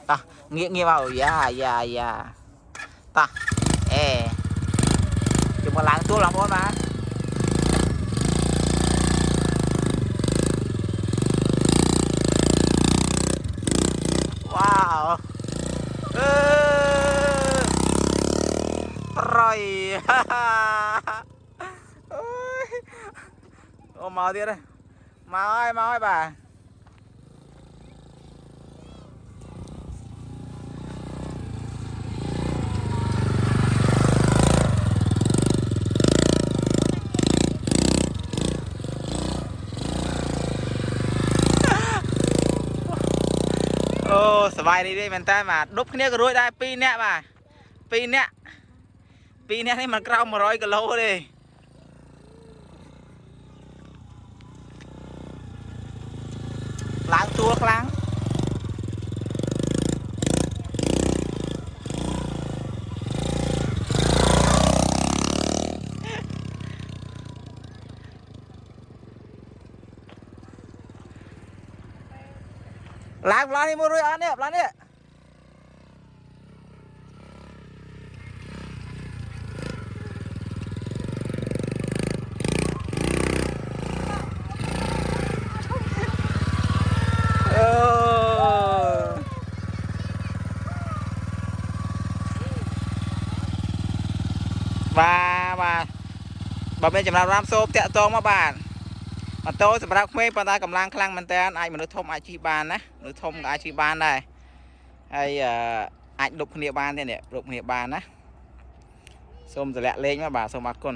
ta nghĩa vào ya ta chụp một láng tua lắm thôi mà wow rồi ô màuទៀតđây mau ơi bà ôสบายดีด้วยมันแต่มาดบគ្នាក៏រួចដែរ2នាក់បាទ2នាក់នេះมันក្រោម100 គីឡូទេឡើងទួខ្លាំងឡើងប្លានេះមួយរួចអត់នេះប្លានេះបាទមានចំណាប់រាមសូបតាក់តងមកបាទម៉ូតូសម្រាប់ក្មេងប៉ុន្តែកម្លាំងខ្លាំងមែនតើអាចមនុស្សធំអាចជិះបានណាមនុស្សធំក៏អាចជិះបានដែរហើយអាចដប់គ្នាបានទេនេះដប់គ្នាបានណាសូមតម្លាក់លេងមកបាទសូមអរគុណ